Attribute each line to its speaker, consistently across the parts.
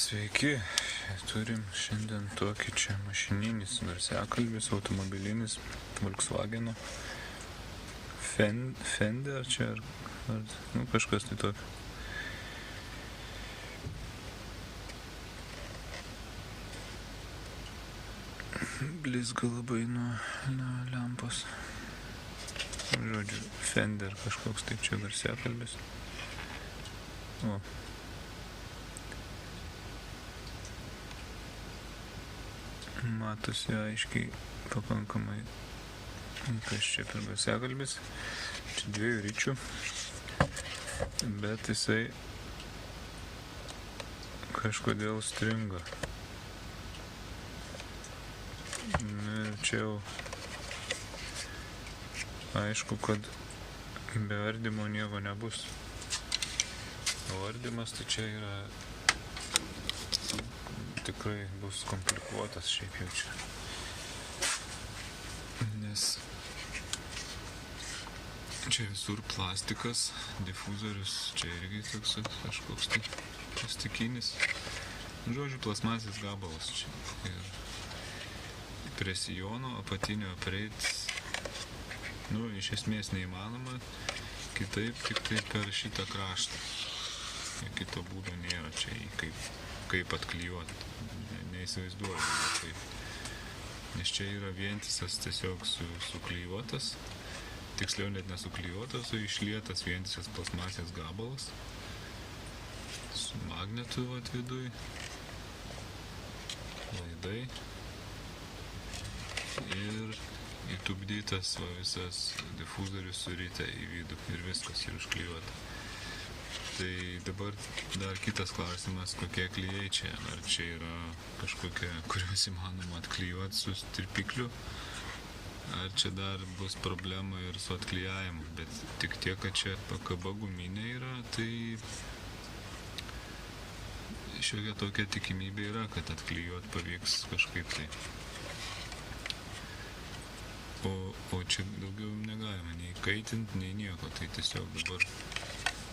Speaker 1: Sveiki, turim šiandien tokį čia mašininis garsiakalbis, automobilinis Volkswageno Fender čia ar kažkas tai tokio. Blizga labai nuo lempos. Žodžiu, Fender kažkoks tai čia garsiakalbis. O. Matosi aiškiai pakankamai, kas čia per garsiakalbis. Čia 2 ričių, bet jisai kažkodėl stringa. Ir čia jau aišku, kad be ardymo nieko nebus. O ardymas tai čia yra tikrai bus komplikuotas šiaip jau čia. Nes čia visur plastikas, difuzorius, čia irgi toks kažkoks tai plastikinis. Žodžiu, plasmasės gabalas čia. Ir prie sijono apatinio prieiti, iš esmės neįmanoma, kitaip tik tai per šitą kraštą. Kito būdo nėra čia kaip atklijuoti. Neįsivaizduoju kaip. Nes čia yra vientisas tiesiog suklijuotas, tiksliau net nesuklijuotas, o išlietas vientisas plasmasės gabalas su magnetu viduj, laidai ir įtupdytas visas difuzorius surite į vidų ir viskas ir užklijuota. Tai dabar dar kitas klausimas, kokie klijai čia. Ar čia yra kažkokie, kuriuos įmanoma atklijuoti su tirpikliu, ar čia dar bus problema ir su atklijavimu. Bet tik tiek, kad čia pakaba guminė yra, tai šiokia tokia tikimybė yra, kad atklijuoti pavyks kažkaip tai. O čia daugiau negalima nei kaitinti, nei nieko, tai tiesiog dabar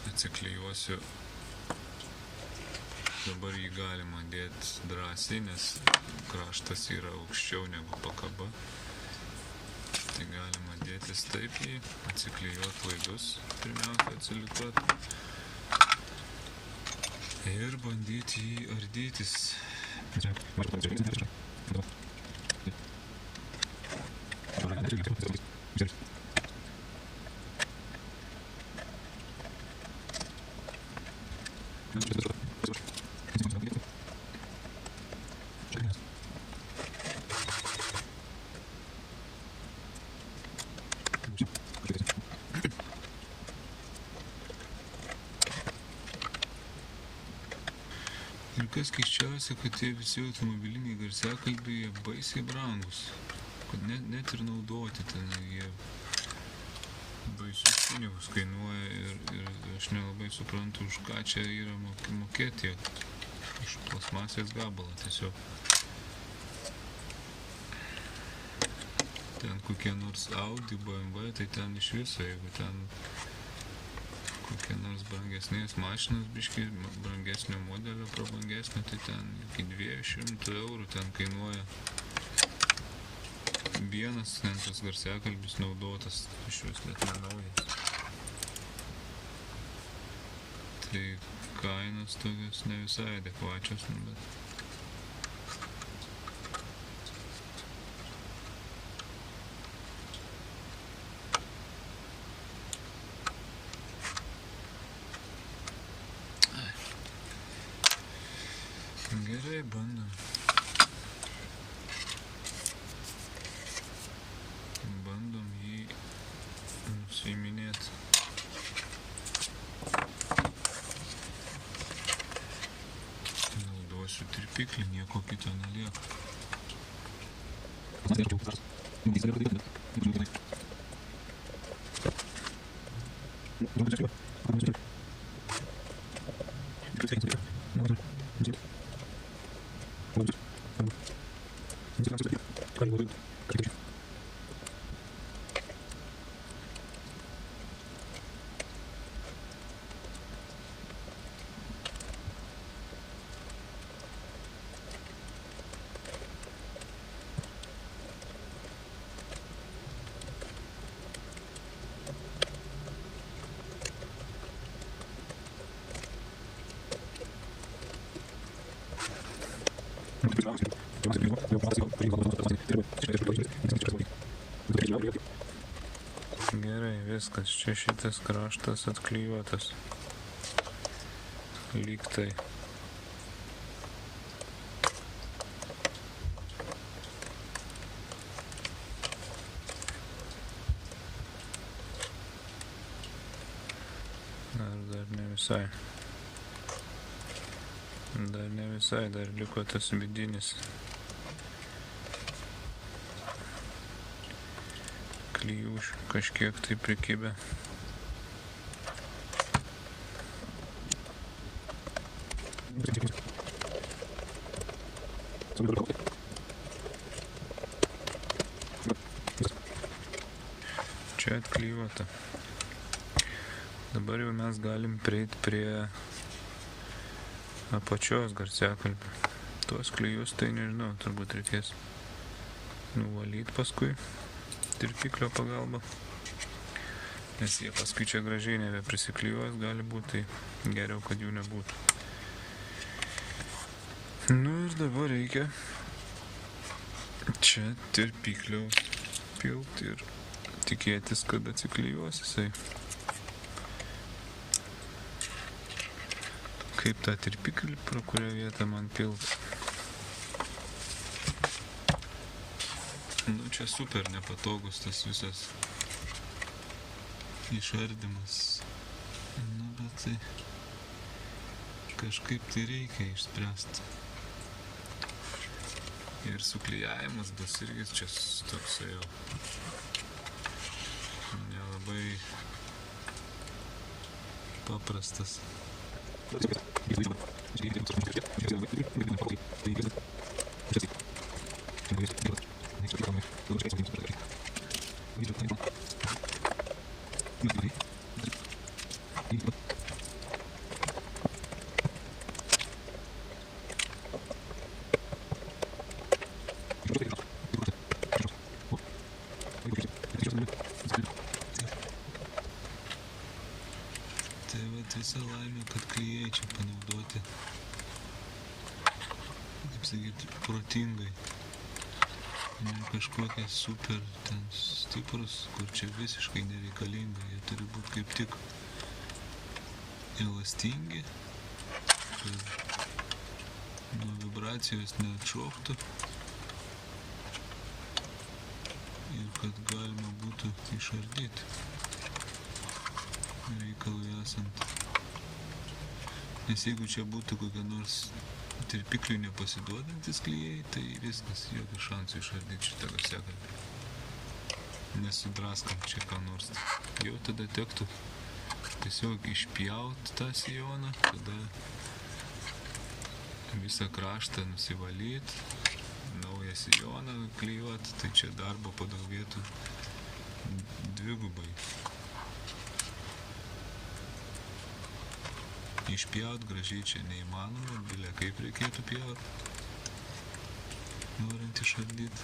Speaker 1: atsiklijuosiu. Dabar jį galima dėti drąsiai, nes kraštas yra aukščiau negu pakaba. Tai galima dėtis taip jį, atsiklijuoti laidus, pirmiausia atsilikuoti. Ir bandyti jį ardytis. Ir kas keisčiausia, kad tie visi automobiliniai garsiakalbiai baisiai brangus. Kad net ir naudoti ten jie baisius pinigus kainuoja ir aš nelabai suprantu, už ką čia yra mokėti tiek. Už plasmasės gabalą tiesiog. Ten kokie nors Audi, BMW, tai ten iš viso, jeigu ten kokie nors brangesnės mašinos, biškai brangesnio modelio, prabangesnio, tai ten iki 200 eurų ten kainuoja vienas tas garsiakalbis naudotas, iš vis net nenaujas. Tai kainos tokios ne visai adekvačios, bet gerai, bandom. Bandom jį nusiiminėti. Naudosiu tirpiklį, nieko kito nelieka. Gerai, viskas. Čia šitas kraštas atklijuotas. Lyg tai. Dar ne visai. Dar liko tas vidinis klijų kažkiek tai prikibę. Čia atklijuota. Dabar jau mes galim prieiti prie apačios garsiakalbio. Tuos klijus tai nežinau, turbūt reikės nuvalyti paskui tirpiklio pagalba, nes jie paskui čia gražiai nebeprisiklijuos gali būti, tai geriau, kad jų nebūtų. Nu ir dabar reikia čia tirpiklio pilti ir tikėtis, kad atsiklijuos jisai. Kaip tą tirpiklį, pro kurią vietą man pilt. Nu, čia super nepatogus tas visas išardymas. Nu, bet tai kažkaip tai reikia išspręsti. Ir suklijavimas bus irgi čia toksai jau nelabai paprastas. Tai vat visa laimė, kad klijai čia panaudoti, kaip sakyti, protingai. Ne kažkokie super ten stiprus, kur čia visiškai nereikalinga. Jie turi būti kaip tik elastingi, kad nuo vibracijos neatšoktų ir kad galima būtų išardyti reikalui esant. Nes jeigu čia būtų kokia nors tirpikliui nepasiduodantis klijai, tai viskas, jokio šansų išardyti šitą garsiakalbį. Nesudraskant čia ką nors. Jau tada tektų tiesiog išpjauti tą sijoną, tada visą kraštą nusivalyti, naują sijoną klijuoti, tai čia darbo padaugėtų dvigubai. Išpjaut gražiai čia neįmanoma, bilia kaip reikėtų pjaut, norint išardyti.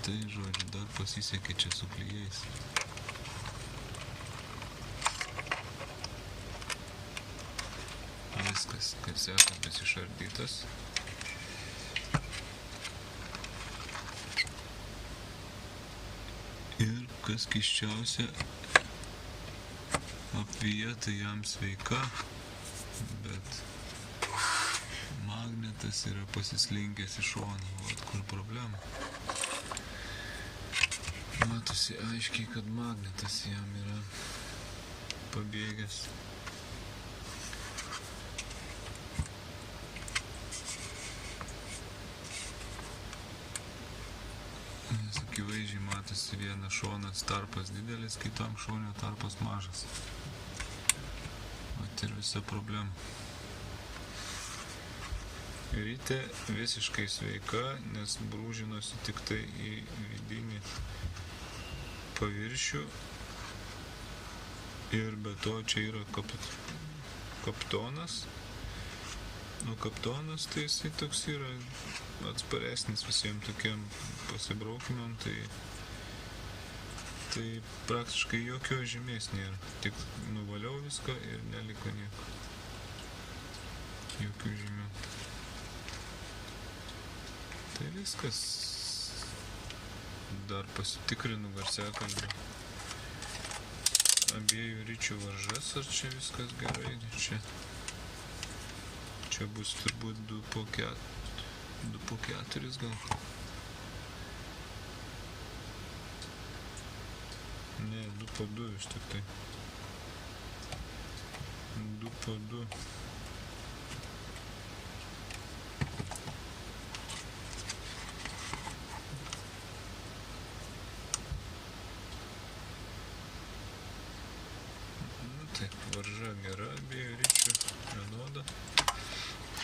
Speaker 1: Tai, žodžiu, dar pasisekė čia su klijais. Viskas, kaip sekantis išardytas. Ir kas keisčiausia, apvyja tai jam sveika, bet magnetas yra pasislinkęs į šoną, vat kur problema. Matosi aiškiai, kad magnetas jam yra pabėgęs. Nes akivaizdžiai matosi vienas šonas tarpas didelis, kitam šonio tarpas mažas. Vat ir visa problema. Rytė visiškai sveika, nes brūžinosi tik tai į vidinį paviršių. Ir be to čia yra kaptonas. O kaptonas tai jisai toks yra atsparesnis visiems tokiam pasibraukimam, tai tai praktiškai jokios žymės nėra. Tik nuvaliau viską ir neliko nieko. Jokių žymių. Tai viskas. Dar pasitikrinu garsiakalbį. Abiejų ričių varžas, ar čia viskas gerai. Čia bus turbūt 2 po 4 gal. Ne, 2 po 2 iš tik tai. 2 po 2. Taip, varža gera, abiejų ričių vienoda.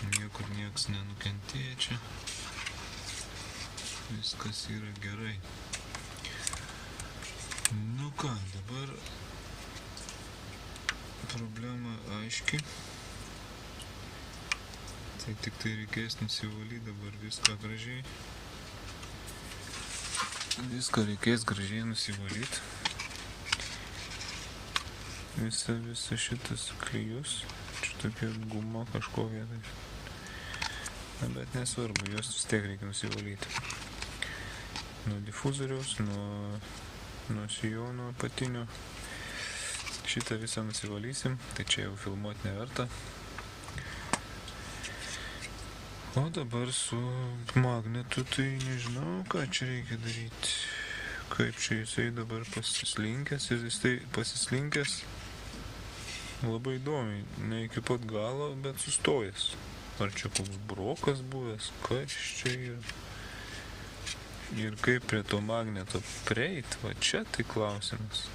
Speaker 1: Niekur nieks nenukentėja čia. Viskas yra gerai. Nu ką, dabar problema aiški. Tai tik tai reikės nusivalyti dabar viską gražiai. Viską reikės gražiai nusivalyti. Visa šitas klijus. Čia tokia guma kažkokia. Na, bet nesvarbu, jos vis tiek reikia nusivalyti. Nuo difuzoriaus, nuo sijono apatinio. Šitą visą nusivalysim, tai čia jau filmuoti neverta. O dabar su magnetu tai nežinau, ką čia reikia daryti. Kaip čia jisai dabar pasislinkęs ir jisai pasislinkęs labai įdomiai, ne iki pat galo, bet sustojęs. Ar čia koks brokas buvęs, kas čia yra. Ir kaip prie to magneto prieit, va čia tai klausimas.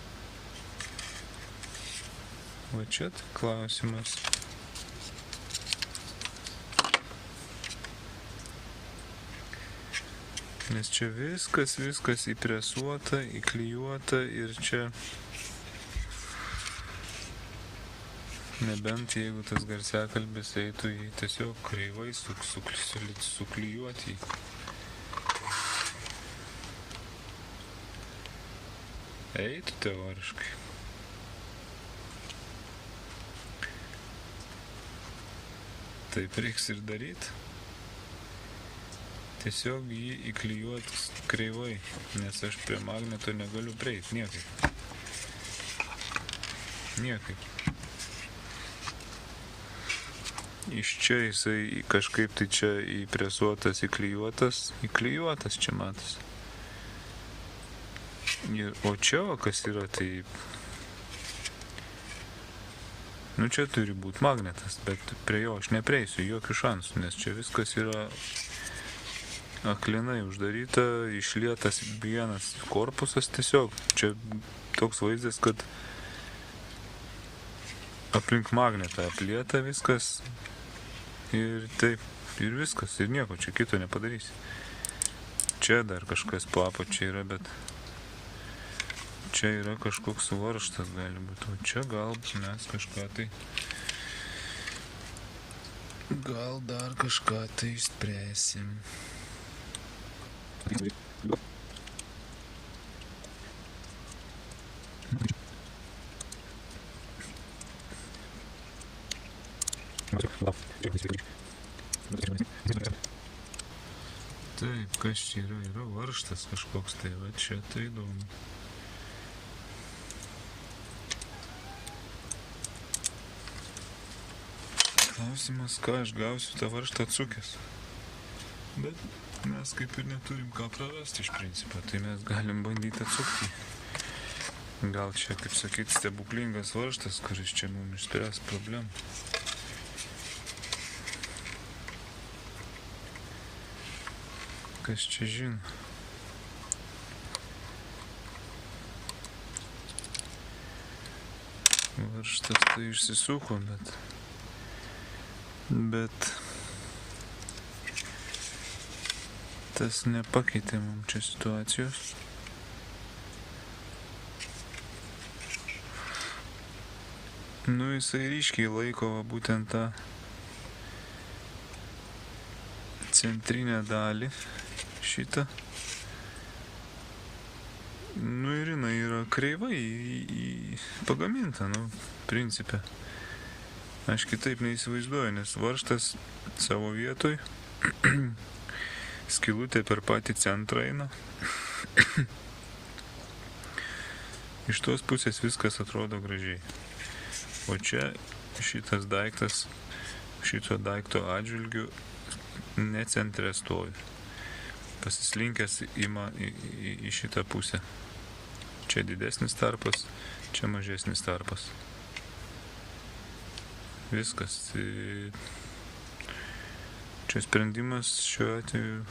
Speaker 1: Va čia tai klausimas. Nes čia viskas įpresuota, įklijuota ir čia nebent jeigu tas garsiakalbis eitų į tiesiog kreivai suklijuoti. Eitų teoriškai. Taip reiks ir daryti. Tiesiog jį įklijuoti kreivai, nes aš prie magneto negaliu prieiti niekaip. Niekaip. Iš čia jisai kažkaip tai čia įpresuotas, įklijuotas čia matos. O čia kas yra, tai... Nu čia turi būti magnetas, bet prie jo aš neprieisiu, jokių šansų, nes čia viskas yra aklinai uždaryta, išlietas vienas korpusas tiesiog. Čia toks vaizdas, kad aplink magnetą aplieta viskas ir taip, ir viskas, ir nieko čia kito nepadarysi. Čia dar kažkas po apačia yra, bet čia yra kažkoks varžtas gali būti. O čia gal mes kažką tai... Gal dar kažką tai išspręsim. Taip, kas čia yra? Yra varžtas kažkoks, tai va čia tai įdomu. Klausimas, ką aš gausiu tą varžtą atsukęs. Bet mes kaip ir neturim ką prarasti iš principo, tai mes galim bandyti atsukti. Gal čia, kaip sakyt, stebuklingas varžtas, kuris čia mums išspręs problemą. Kas čia žino? Varžtas tai išsisuko, bet tas nepakeitė mums čia situacijos. Nu, jisai ryškiai laiko būtent tą centrinę dalį šitą. Nu ir jinai yra kreivai pagaminta, principe. Aš kitaip neįsivaizduoju, nes varžtas savo vietoj, skylutė per patį centrą eina. Iš tos pusės viskas atrodo gražiai. O čia šitas daiktas, šito daikto atžvilgiu ne centre stovi. Pasislinkęs ima į šitą pusę. Čia didesnis tarpas, čia mažesnis tarpas. Viskas. Čia sprendimas šiuo atveju.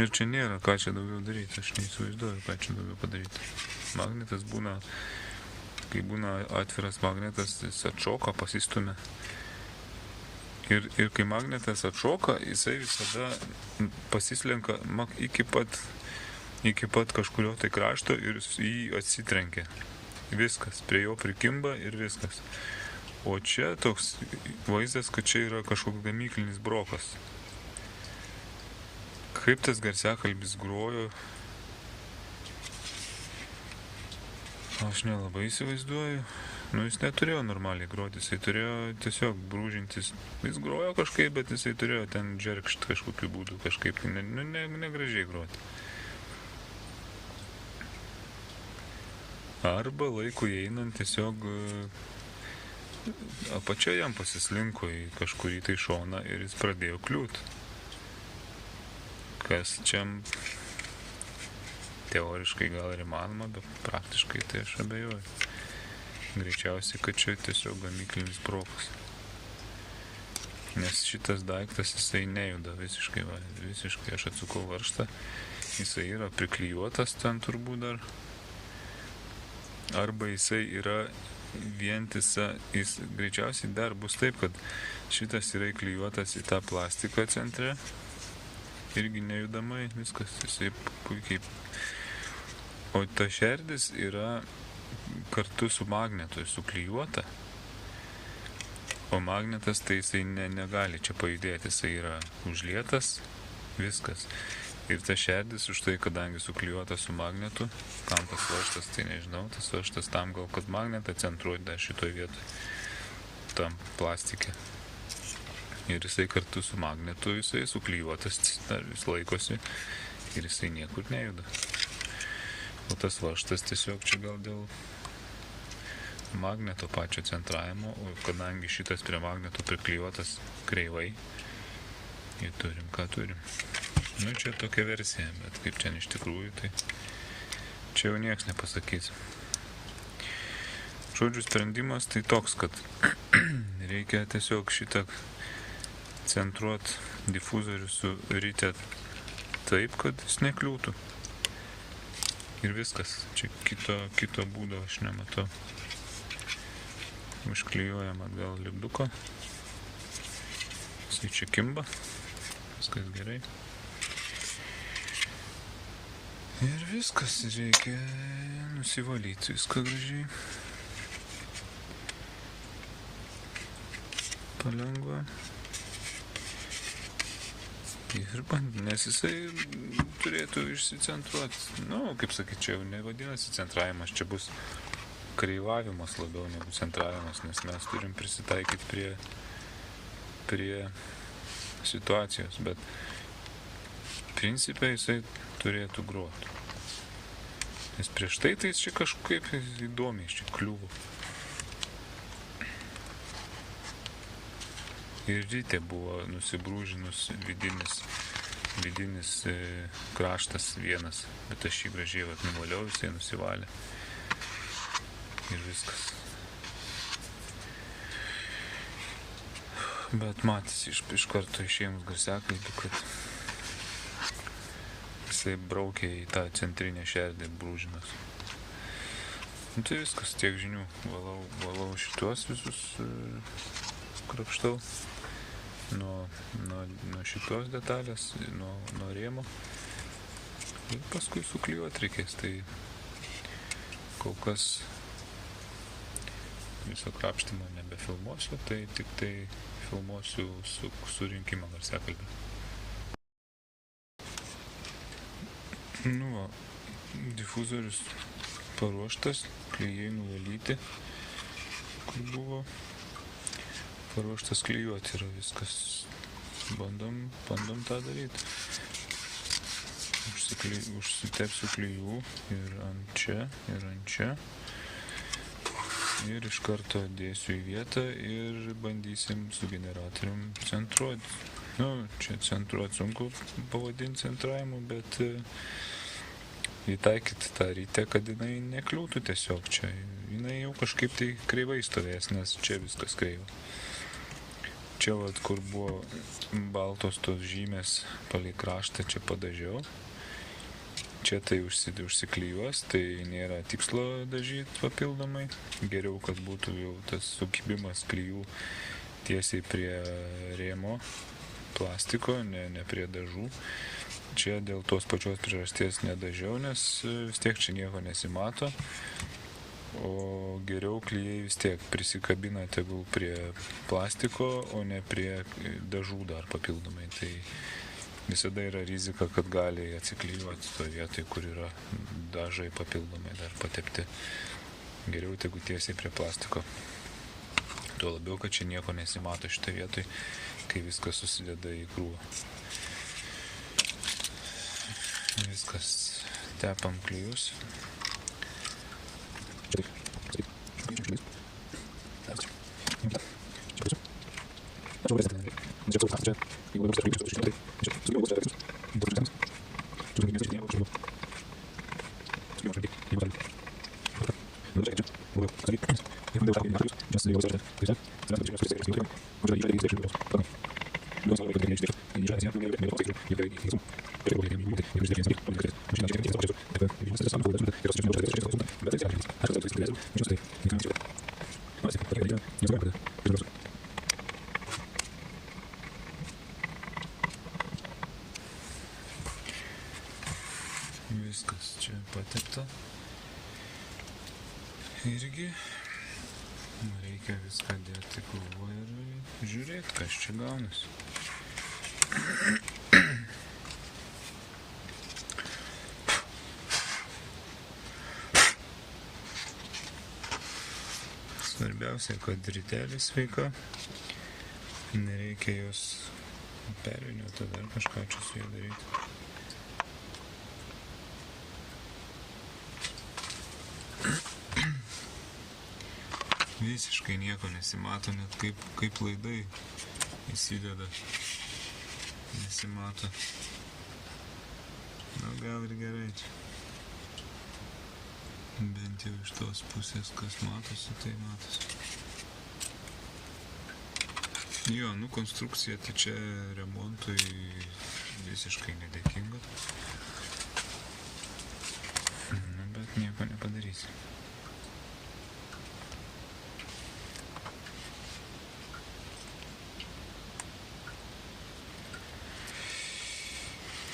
Speaker 1: Ir čia nėra, ką čia daugiau daryti. Aš neįsivaizduoju, ką čia daugiau padaryti. Magnetas būna, kai būna atviras magnetas, jis atšoka, pasistumia. Ir kai magnetas atšoka, jisai visada pasislenka iki pat kažkurio tai krašto ir jį atsitrenkia. Viskas, prie jo prikimba ir viskas. O čia toks vaizdas, kad čia yra kažkoks gamyklinis brokas. Kaip tas garsiakalbis grojo, aš nelabai įsivaizduoju. Jis neturėjo normaliai groti, jisai turėjo tiesiog brūžintis. Jis grojo kažkaip, bet jisai turėjo ten džerkšt kažkokiu būdu, kažkaip negražiai groti. Arba laikui einant tiesiog apačia jam pasislinko į kažkurį tai šoną ir jis pradėjo kliūt. Kas čia teoriškai gal ir įmanoma, bet praktiškai tai aš abejoju. Greičiausiai, kad čia tiesiog gamyklinis brokas. Nes šitas daiktas jisai nejuda visiškai, visiškai aš atsukau varžtą. Jisai yra priklijuotas ten turbūt dar. Arba jisai yra vientisa, jis greičiausiai dar bus taip, kad šitas yra įklijuotas į tą plastiką centre. Irgi nejudamai, viskas, jisai puikiai. O ta šerdis yra kartu su magnetu suklijuota. O magnetas tai jisai negali čia pajudėti, jisai yra užlietas, viskas. Ir ta šerdis už tai, kadangi suklijuota su magnetu, kam tas varžtas, tai nežinau, tas varžtas tam gal, kad magnetą centruoti dar šitoj vietoj, tam plastike. Ir jisai kartu su magnetu, jisai suklijuotas, dar vis laikosi ir jisai niekur nejuda. O tas varžtas tiesiog čia gal dėl magneto pačio centravimo, o kadangi šitas prie magneto priklijuotas kreivai, ir turim, ką turim. Čia tokia versija, bet kaip čia iš tikrųjų, tai čia jau nieks nepasakys. Žodžiu, sprendimas tai toks, kad reikia tiesiog šitą centruot difuzorių su ryte taip, kad jis nekliūtų. Ir viskas. Čia kito būdo aš nematau. Užklijuojam atgal lipduko. Jisai čia kimba. Viskas gerai. Ir viskas, reikia nusivalyti viską gražiai. Palengva. Ir nes jisai turėtų išsicentruoti. Kaip sakyt, čia jau nevadinasi centravimas, čia bus kreivavimas labiau negu centravimas, nes mes turim prisitaikyti prie situacijos, bet principe jisai turėtų groti. Nes prieš tai čia kažkaip įdomiai čia kliuvo. Ir ryte buvo nusibrūžinus vidinis kraštas vienas, bet aš jį gražiai nuvaliau, jisai nusivalė. Ir viskas. Bet matėsi iš karto išėmus garsiakalbį, kad jisai braukė į tą centrinę šerdį brūžinas. Tai viskas, tiek žinių. Valau šituos visus krapštau. Nuo šitos detalės, nuo rėmo. Ir paskui suklijuoti reikės. Tai kol kas viso krapštimo nebefilmuosiu, tai tik tai filmuosiu surinkimą garsiakalbį. difuzorius paruoštas, klijai nuvalyti, kur buvo. Paruoštas klijuoti yra viskas. Bandom tą daryti. Užsitepsiu klijų ir ant čia. Ir iš karto dėsiu į vietą ir bandysim su generatorium centruoti. Čia centruoti sunku pavadinti centravimu, bet įtaikyti tą rytę, kad jinai nekliūtų tiesiog čia. Jinai jau kažkaip tai kreivai stovės, nes čia viskas kreiva. Čia kur buvo baltos tos žymės palei kraštą, čia padažiau. Čia tai užsiklijuos, tai nėra tikslo dažyti papildomai. Geriau, kad būtų jau tas sukibimas klijų tiesiai prie rėmo plastiko, ne prie dažų. Čia dėl tos pačios priežasties nedažiau, nes vis tiek čia nieko nesimato. O geriau klijai vis tiek prisikabina tegul prie plastiko, o ne prie dažų dar papildomai. Tai visada yra rizika, kad gali atsiklijuoti toje vietoje, kur yra dažai papildomai dar patepti. Geriau tegu tiesiai prie plastiko. Tuo labiau, kad čia nieko nesimato šitoje vietoje, kai viskas susideda į krūvą. Viskas tepam klijus. Viskas čia patepta. Irgi reikia viską dėti krūvą ir žiūrėti, kas čia gaunasi. Svarbiausia, kad rytelė sveika. Nereikia jos pervynioti, dar kažką čia su ja daryti. Visiškai nieko nesimato, net kaip laidai įsideda. Nesimato. Gal ir gerai čia. Bent jau iš tos pusės, kas matosi, tai matosi. Jo, konstrukcija tai čia remontui visiškai nedėkinga. Bet nieko nepadarysi.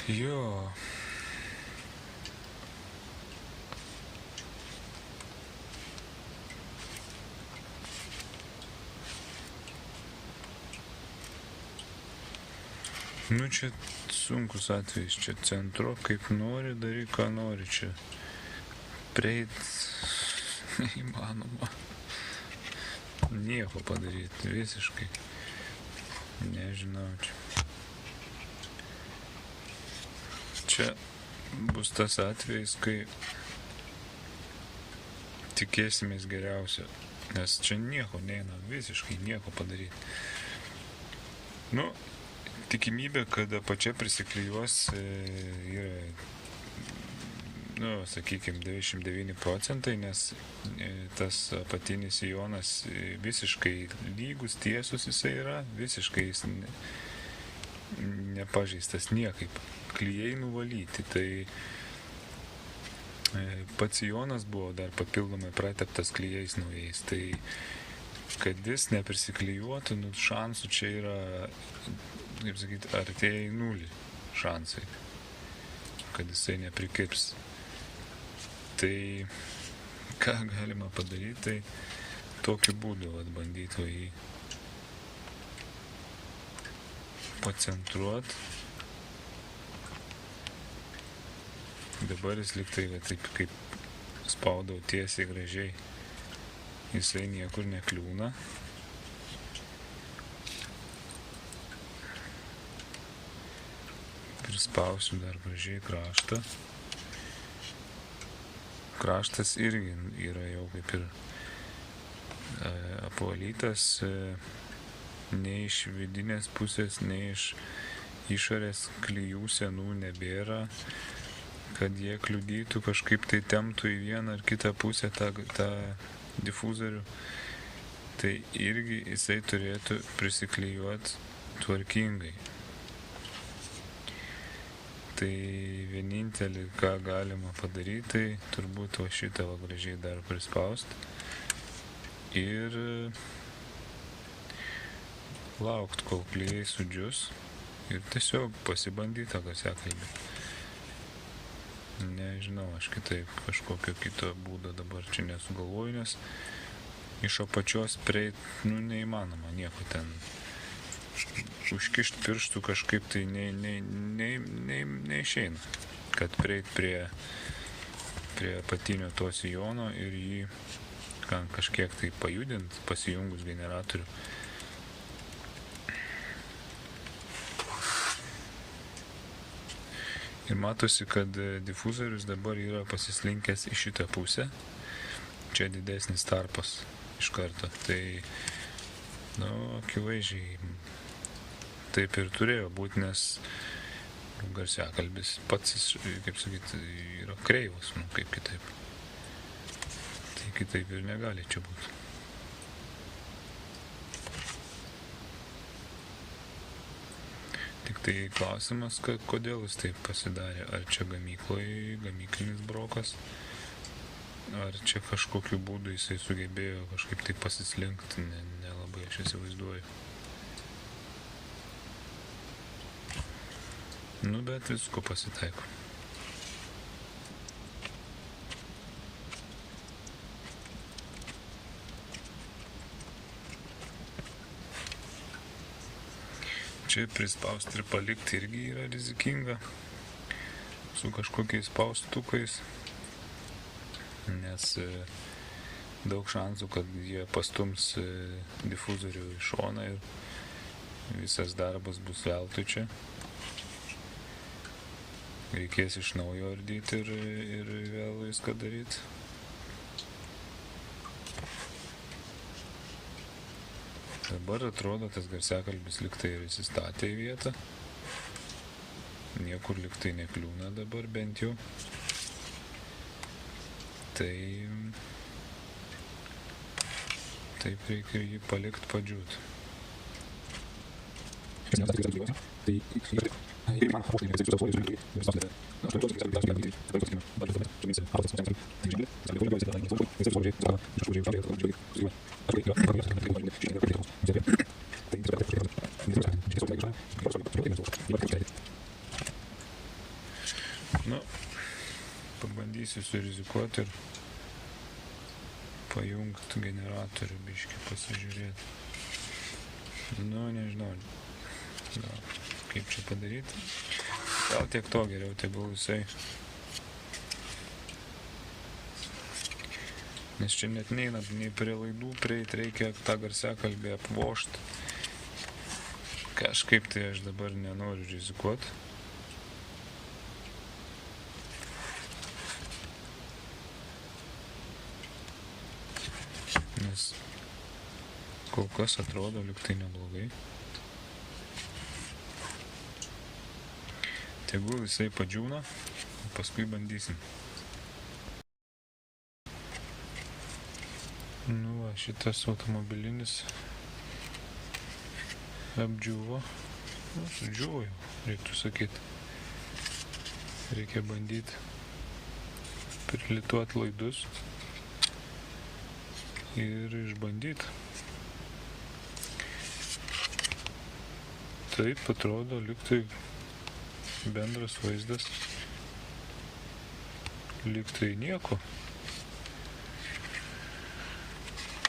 Speaker 1: Jo. Čia sunkus atvejis, čia centro, kaip nori, daryk, ką nori, čia prieit neįmanoma. Nieko padaryti, visiškai. Nežinau, čia bus tas atvejis, kai tikėsimės geriausio, nes čia nieko neina, visiškai nieko padaryti. Tikimybė, kad apačia prisiklijuos yra, sakykime, 99%, nes tas apatinis sijonas visiškai lygus, tiesus jisai yra, visiškai jis nepažeistas niekaip. Klijai nuvalyti, tai pats sijonas buvo dar papildomai prateptas klijais naujais, tai kad jis neprisiklijuotų, šansų čia yra, kaip sakyti, artėja į nulį šansai, kad jisai neprikibs. Tai ką galima padaryti, tai tokiu būdu bandyti jį pacentruoti. Dabar jis lyg tai taip kaip spaudau tiesiai gražiai. Jisai niekur nekliūna. Prispausiu dar gražiai kraštą. Kraštas irgi yra jau kaip ir apvalytas, nei iš vidinės pusės, nei iš išorės klijų senų nebėra, kad jie kliudytų, kažkaip tai temptų į vieną ar kitą pusę tą difuzorių. Tai irgi jisai turėtų prisiklijuoti tvarkingai. Tai vienintelį, ką galima padaryti, tai turbūt va šitą va gražiai dar prispaust ir laukt, kol klijai sudžius ir tiesiog pasibandyti tą garsiakalbį. Nežinau, aš kitaip kažkokio kito būdo dabar čia nesugalvoju, nes iš apačios prieit, neįmanoma nieko ten. Užkišt pirštų kažkaip tai neišeina, kad prieit prie apatinio to sijono ir jį kažkiek tai pajudint, pasijungus generatorių. Ir matosi, kad difuzorius dabar yra pasislinkęs į šitą pusę. Čia didesnis tarpas iš karto. Tai, akivaizdžiai taip ir turėjo būti, nes garsiakalbis pats, kaip sakyti, yra kreivas, kaip kitaip. Tai kitaip ir negali čia būti. Tik tai klausimas, kodėl jis taip pasidarė. Ar čia gamyklinis brokas, ar čia kažkokiu būdu jisai sugebėjo kažkaip tai pasislinkti, nelabai aš įsivaizduoju. Bet visko pasitaiko. Čia prispausti ir palikti irgi yra rizikinga su kažkokiais spaustukais, nes daug šansų, kad jie pastums difuzorių į šoną ir visas darbas bus veltui čia. Reikės iš naujo ardyti ir vėl viską daryti. Dabar atrodo, tas garsiakalbis liktai ir įsistatė į vietą. Niekur liktai nekliūna dabar bent jau. Tai taip reikia jį palikti padžiūt. Pabandysiu surizikuoti ir pajungti generatorių biškį, pasižiūrėti. Nežinau, kaip čia padaryti. Gal tiek to geriau tegul visai. Nes čia net neina nei prie laidų prieit, reikia tą garsiakalbį apvožti. Kažkaip tai aš dabar nenoriu rizikuoti. Nes kol kas atrodo lyg tai neblogai. Tegul visai padžiūna, paskui bandysim. Šitas automobilinis apdžiūvo. Sudžiūvo jau, reiktų sakyti. Reikia bandyti prilituoti laidus ir išbandyti. Taip atrodo, lyg tai bendras vaizdas, lyg tai nieko.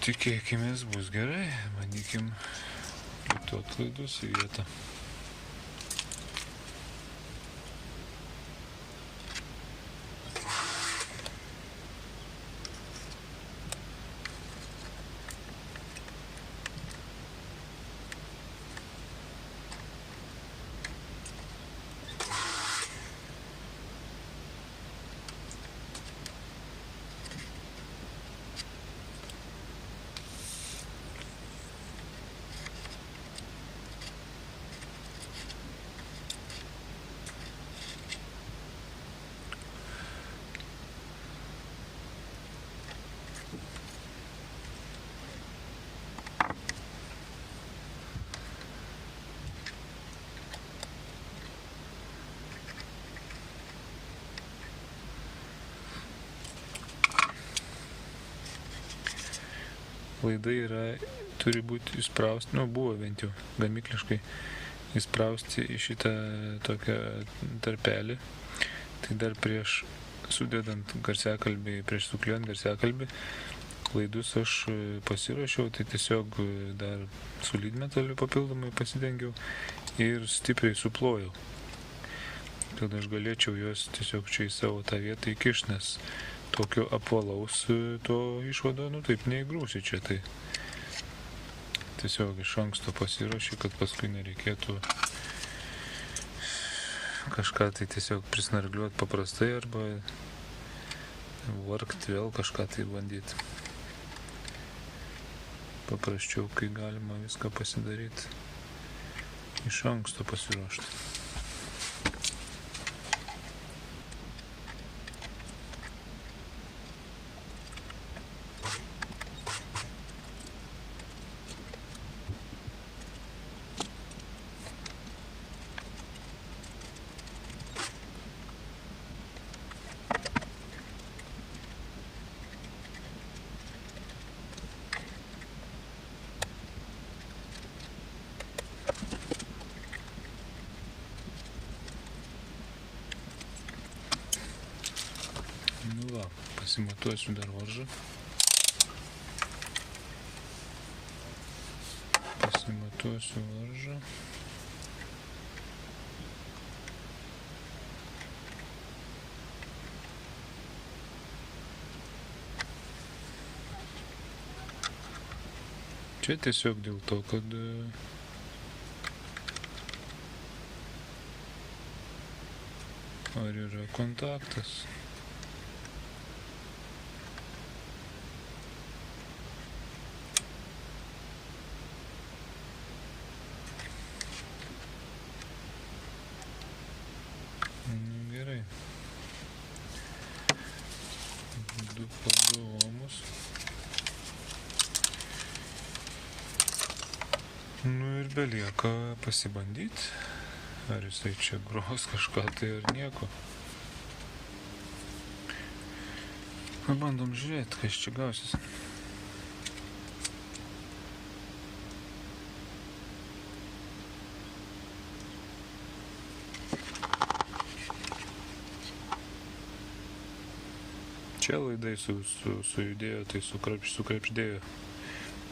Speaker 1: Tikėkimės bus gerai, bandykim plituot laidus į vietą. laidai turi būti įsprausti, buvo bent jau gamykliškai įsprausti į šitą tokią tarpelį. Tai dar prieš sudedant garsiakalbį, prieš sukliuojant garsiakalbį, laidus aš pasiruošiau, tai tiesiog dar su lydmetaliu papildomai pasidengiau ir stipriai suplojau. Tada aš galėčiau juos tiesiog čia į savo tą vietą įkišti, nes tokio apvalaus to išvado, taip neįgrūsi čia, tai tiesiog iš anksto pasiruoši, kad paskui nereikėtų kažką tai tiesiog prisnargliuoti paprastai arba vargti vėl kažką tai bandyti. Paprasčiau, kai galima viską pasidaryti, iš anksto pasiruošti. Pasimatuosiu dar varžą. Čia tiesiog dėl to, kad ar yra kontaktas. Gerai. 2 po 2 omus. Ir belieka pasibandyti, ar jisai čia gros kažką tai ar nieko. Bandom žiūrėti, kas čia gausis. Čia laidai sujudėjo, tai sukrepždėjo.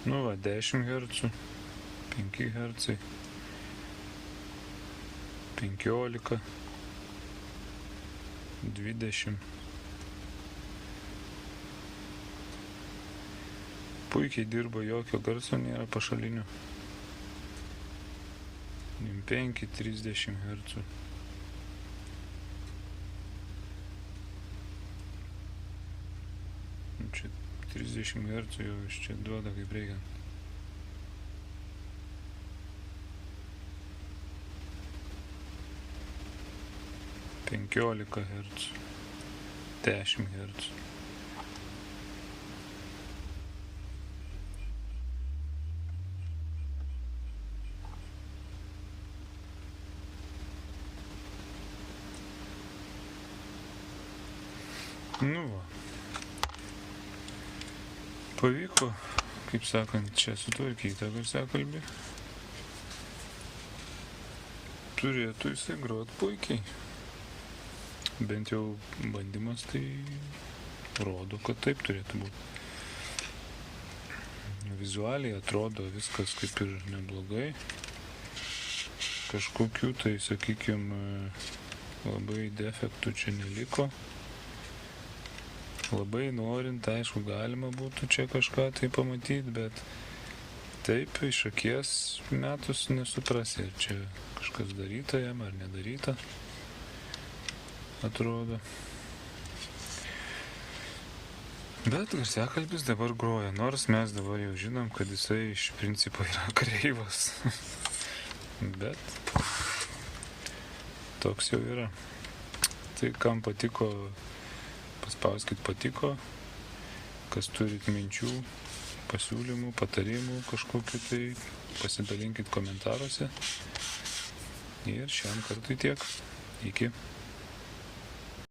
Speaker 1: 10 Hz, 5 Hz, 15, 20. Puikiai dirba, jokio garso nėra pašalinių. 5, 30 Hz. Čia 30 Hz jau iš čia duoda kaip reikiant. 15 Hz, 10 Hz. Pavyko, kaip sakant, čia sutvarkyti tą garsiakalbį. Turėtų jisai grot puikiai. Bent jau bandymas tai rodo, kad taip turėtų būti. Vizualiai atrodo viskas kaip ir neblogai. Kažkokių tai, sakykime, labai defektų čia neliko. Labai norint, aišku, galima būtų čia kažką tai pamatyti, bet taip iš akies metus nesuprasi, ar čia kažkas daryta jam ar nedaryta, atrodo. Bet garsiakalbis dabar groja, nors mes dabar jau žinom, kad jisai iš principo yra kreivas. Bet toks jau yra. Tai kam patiko, paspauskit patiko, kas turit minčių, pasiūlymų, patarimų kažkokiu, tai pasidalinkit komentaruose. Ir šiam kartui tiek. Iki.